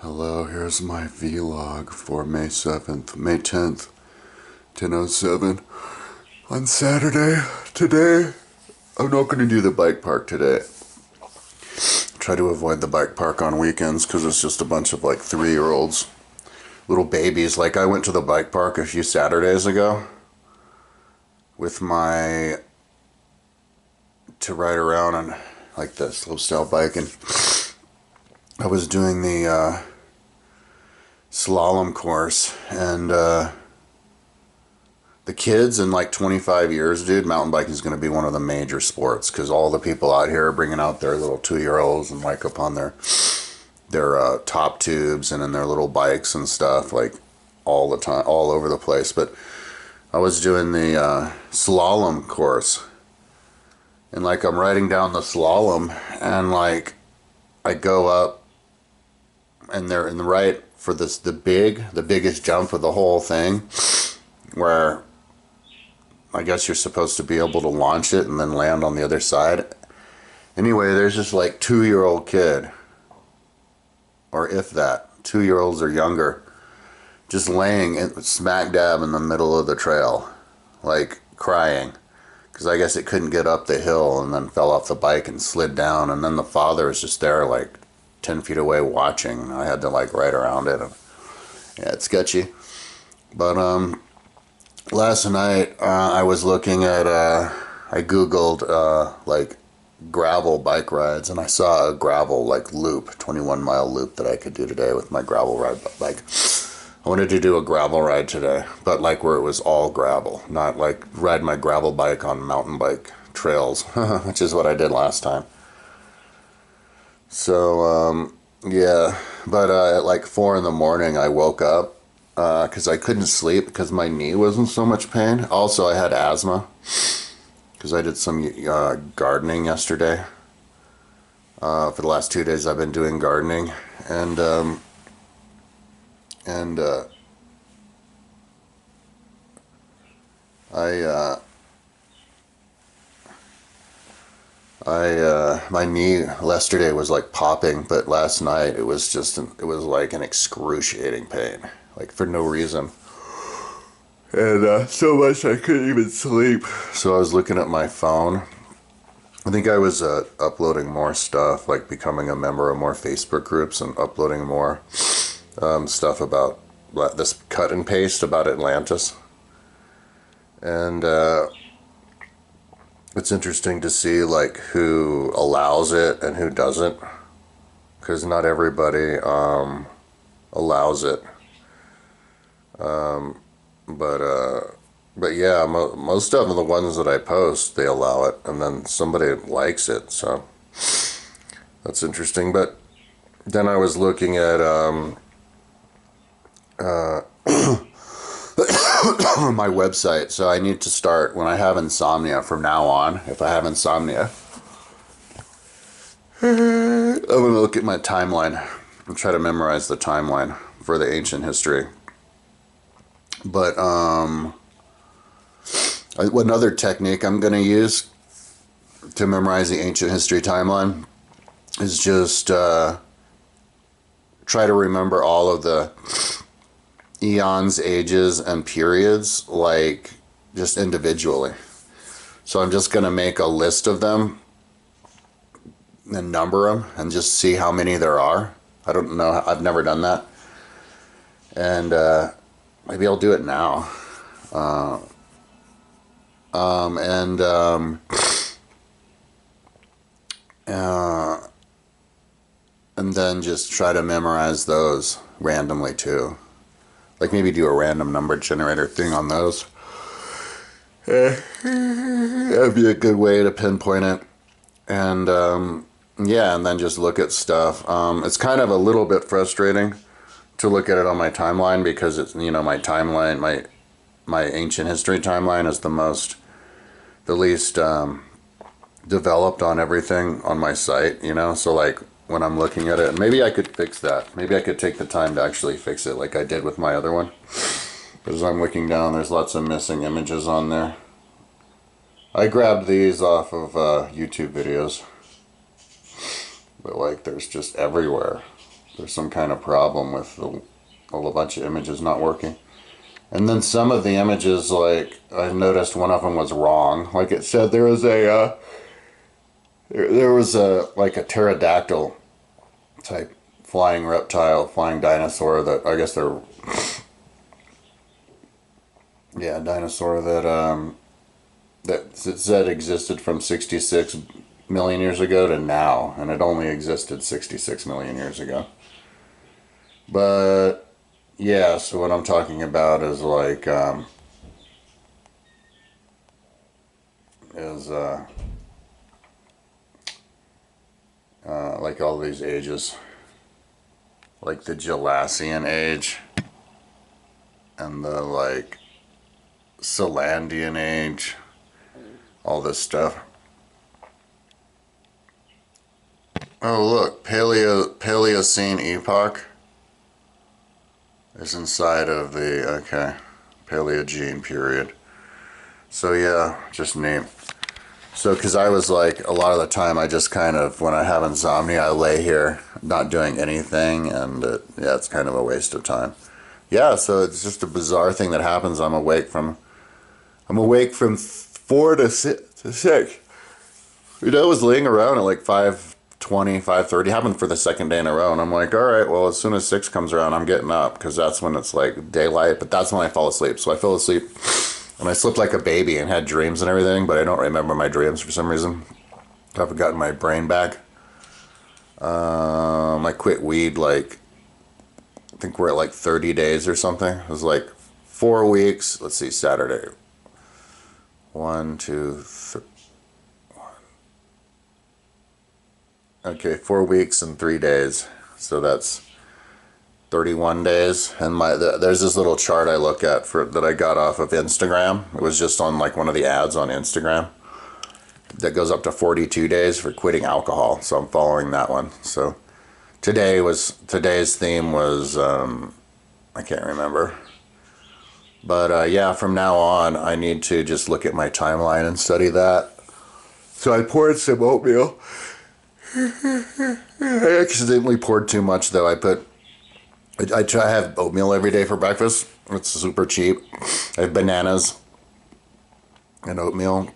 Hello, here's my vlog for May 7th, May 10th, 10:07 on Saturday. Today, I'm not going to do the bike park today. Try to avoid the bike park on weekends because it's just a bunch of like 3-year-olds, little babies. Like I went to the bike park a few Saturdays ago with to ride around on like the slopestyle bike, and I was doing the slalom course, and the kids in like 25 years, dude, mountain biking is going to be one of the major sports because all the people out here are bringing out their little 2-year-olds and like up on their top tubes and in their little bikes and stuff, like all the time, all over the place. But I was doing the slalom course, and like I'm riding down the slalom, and like I go up, and they're in the right for the biggest jump of the whole thing, where I guess you're supposed to be able to launch it and then land on the other side. Anyway, there's this like 2-year-old kid, or if that, 2-year-olds or younger, just laying smack dab in the middle of the trail, like crying, because I guess it couldn't get up the hill and then fell off the bike and slid down, and then the father is just there like 10 feet away watching. I had to like ride around it, and yeah, it's sketchy. But last night I was looking at I googled like gravel bike rides, and I saw a gravel like loop, 21-mile loop that I could do today with my gravel ride bike. I wanted to do a gravel ride today, but like where it was all gravel, not like ride my gravel bike on mountain bike trails, which is what I did last time. So yeah, but at like 4 in the morning I woke up because I couldn't sleep because my knee was in so much pain. Also, I had asthma because I did some gardening yesterday. For the last 2 days I've been doing gardening, and my knee yesterday was like popping, but last night it was like an excruciating pain, like for no reason. And so much I couldn't even sleep. So I was looking at my phone. I think I was uploading more stuff, like becoming a member of more Facebook groups and uploading more stuff about this cut and paste about Atlantis. And it's interesting to see like who allows it and who doesn't, because not everybody allows it. But yeah, most of them, the ones that I post, they allow it, and then somebody likes it, so that's interesting. But then I was looking at my website, so I need to start, when I have insomnia from now on, if I have insomnia, I'm going to look at my timeline and try to memorize the timeline for the ancient history. But another technique I'm going to use to memorize the ancient history timeline is just try to remember all of the eons, ages, and periods, like just individually. So I'm just going to make a list of them and number them and just see how many there are. I don't know, I've never done that, and maybe I'll do it now. And then just try to memorize those randomly too. Like maybe do a random number generator thing on those. That'd be a good way to pinpoint it. And yeah, and then just look at stuff. It's kind of a little bit frustrating to look at it on my timeline, because it's, you know, my timeline, my ancient history timeline is the least developed on everything on my site, you know. So like when I'm looking at it, maybe I could fix that. Maybe I could take the time to actually fix it like I did with my other one. But as I'm looking down, there's lots of missing images on there. I grabbed these off of YouTube videos, but like there's just everywhere. There's some kind of problem with a bunch of images not working. And then some of the images, like, I noticed one of them was wrong. Like it said there was like a pterodactyl type flying reptile, flying dinosaur that I guess they're, yeah, dinosaur that it said existed from 66 million years ago to now, and it only existed 66 million years ago. But yeah, so what I'm talking about is like is like all these ages, like the Jurassian age and the like Solandian age, all this stuff. Oh look, Paleocene epoch is inside of the, okay, Paleogene period. So yeah, just neat. So, because I was like, a lot of the time I just kind of, when I have insomnia, I lay here not doing anything, and yeah, it's kind of a waste of time. Yeah, so it's just a bizarre thing that happens. I'm awake from 4 to 6. You know, I was laying around at like 5:20, 5:30. Happened for the second day in a row, and I'm like, all right, well, as soon as 6 comes around, I'm getting up, because that's when it's like daylight, but that's when I fall asleep. So I fell asleep, and I slept like a baby and had dreams and everything, but I don't remember my dreams for some reason. I haven't gotten my brain back. I quit weed like, I think we're at like 30 days or something. It was like 4 weeks. Let's see, Saturday. 1, 2, 3. Okay, 4 weeks and 3 days. So that's 31 days. And there's this little chart I look at that I got off of Instagram. It was just on like one of the ads on Instagram. That goes up to 42 days for quitting alcohol. So I'm following that one. So today's theme was I can't remember. But yeah, from now on I need to just look at my timeline and study that. So I poured some oatmeal. I accidentally poured too much though. I try to have oatmeal every day for breakfast. It's super cheap. I have bananas and oatmeal.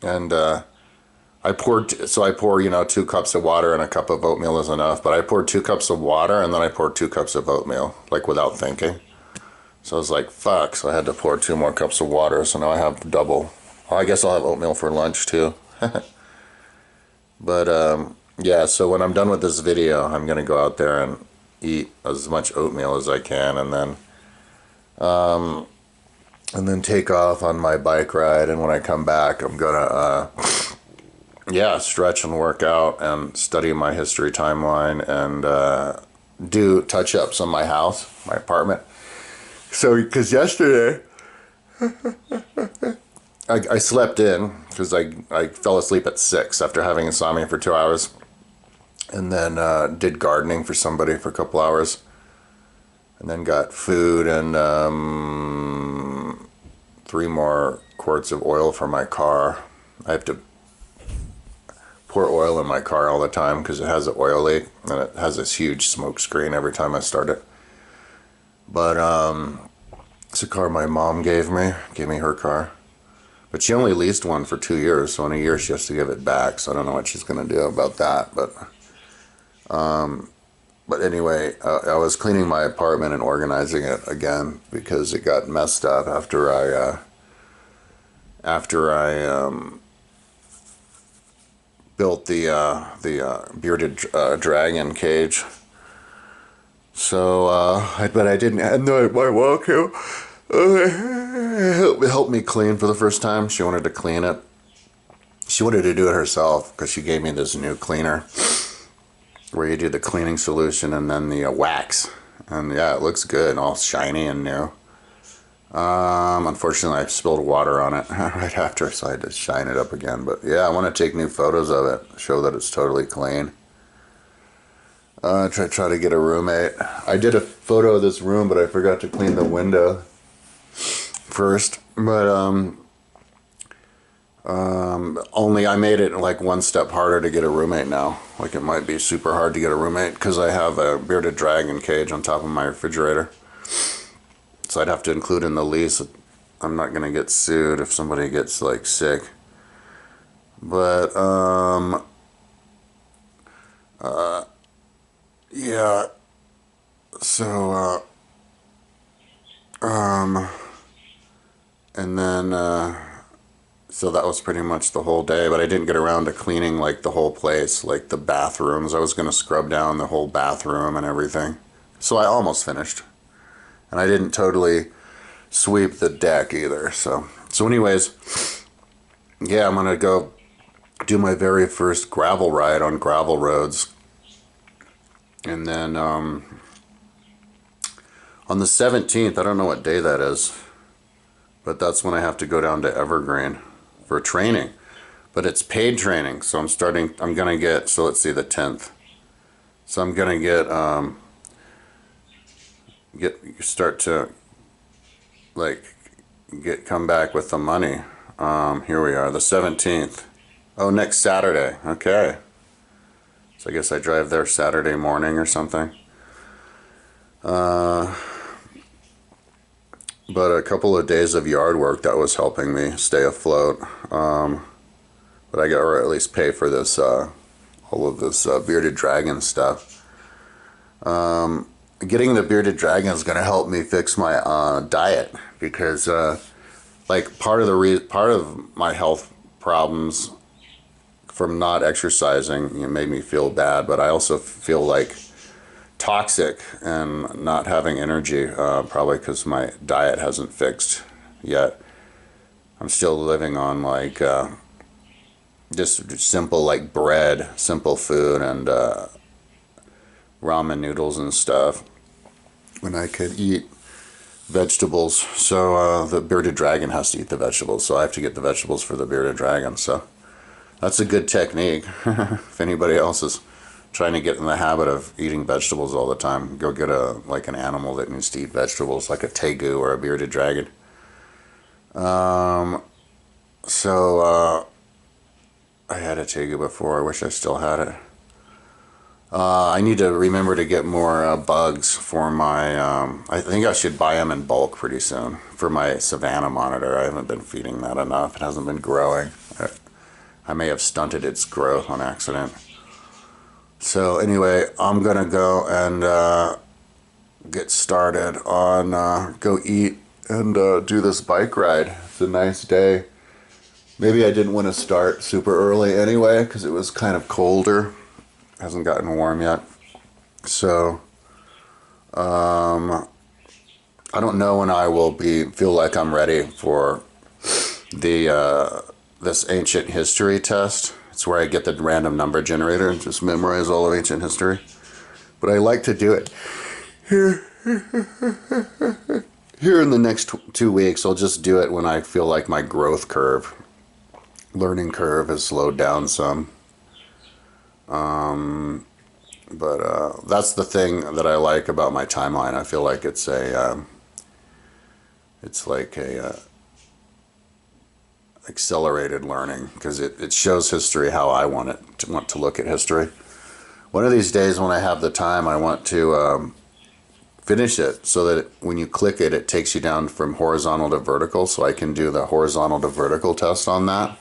And I pour, 2 cups of water, and a cup of oatmeal is enough. But I poured 2 cups of water, and then I poured 2 cups of oatmeal, like without thinking. So I was like, fuck. So I had to pour 2 more cups of water. So now I have double. Well, I guess I'll have oatmeal for lunch too. But yeah, so when I'm done with this video, I'm going to go out there and eat as much oatmeal as I can, and then take off on my bike ride. And when I come back, I'm gonna stretch and work out and study my history timeline, and do touch-ups on my house, my apartment. So because yesterday I slept in because I fell asleep at 6 after having insomnia for 2 hours, and then did gardening for somebody for a couple hours, and then got food and 3 more quarts of oil for my car. I have to pour oil in my car all the time because it has an oil leak, and it has this huge smoke screen every time I start it. But it's a car my mom gave me her car. But she only leased one for 2 years, so in a year she has to give it back, so I don't know what she's going to do about that. But anyway, I was cleaning my apartment and organizing it again because it got messed up after I built the bearded dragon cage. So, but I didn't have my walk here. It helped me clean for the first time. She wanted to clean it. She wanted to do it herself because she gave me this new cleaner where you do the cleaning solution and then the wax. And yeah, it looks good, all shiny and new. Unfortunately, I spilled water on it right after, so I had to shine it up again. But yeah, I want to take new photos of it, show that it's totally clean. Try to get a roommate. I did a photo of this room, but I forgot to clean the window first. But Only I made it like one step harder to get a roommate now. Like it might be super hard to get a roommate because I have a bearded dragon cage on top of my refrigerator. So I'd have to include in the lease. I'm not gonna get sued if somebody gets like sick. But yeah. So and then so that was pretty much the whole day, but I didn't get around to cleaning like the whole place, like the bathrooms. I was gonna scrub down the whole bathroom and everything. So I almost finished. And I didn't totally sweep the deck either. So anyways, yeah, I'm gonna go do my very first gravel ride on gravel roads. And then on the 17th, I don't know what day that is, but that's when I have to go down to Evergreen for training. But it's paid training, so I'm gonna get, so let's see, the 10th. So I'm gonna start to like come back with the money. Here we are, the 17th. Oh, next Saturday. Okay. So I guess I drive there Saturday morning or something. But a couple of days of yard work, that was helping me stay afloat. But I got, or at least pay for this, all of this bearded dragon stuff. Getting the bearded dragon is going to help me fix my diet because, like, part of my health problems from not exercising, made me feel bad, but I also feel like toxic and not having energy, probably because my diet hasn't fixed yet. I'm still living on like just simple like bread, simple food, and ramen noodles and stuff when I could eat vegetables. So the bearded dragon has to eat the vegetables, so I have to get the vegetables for the bearded dragon. So that's a good technique. If anybody else is trying to get in the habit of eating vegetables all the time, go get an animal that needs to eat vegetables, like a tegu or a bearded dragon. I had a tegu before. I wish I still had it. I need to remember to get more bugs for my, I think I should buy them in bulk pretty soon for my Savannah monitor. I haven't been feeding that enough. It hasn't been growing. I may have stunted its growth on accident. So anyway, I'm gonna go and get started on go eat and do this bike ride. It's a nice day. Maybe I didn't want to start super early anyway because it was kind of colder. Hasn't gotten warm yet. So I don't know when I will feel like I'm ready for the this ancient history test. It's where I get the random number generator and just memorize all of ancient history. But I like to do it here in the next 2 weeks. I'll just do it when I feel like my growth curve, learning curve, has slowed down some. But that's the thing that I like about my timeline. I feel like it's like a accelerated learning because it shows history how I want to look at history. One of these days when I have the time, I want to finish it so that when you click it, it takes you down from horizontal to vertical, so I can do the horizontal to vertical test on that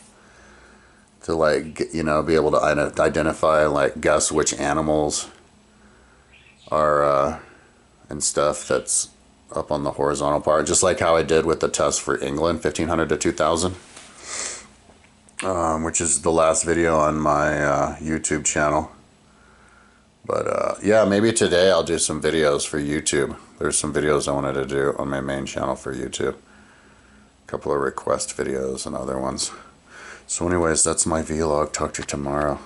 to, like, be able to identify, like, guess which animals are and stuff that's up on the horizontal part, just like how I did with the test for England, 1500 to 2000. Which is the last video on my YouTube channel. But yeah, maybe today I'll do some videos for YouTube. There's some videos I wanted to do on my main channel for YouTube. A couple of request videos and other ones. So anyways, that's my vlog. Talk to you tomorrow.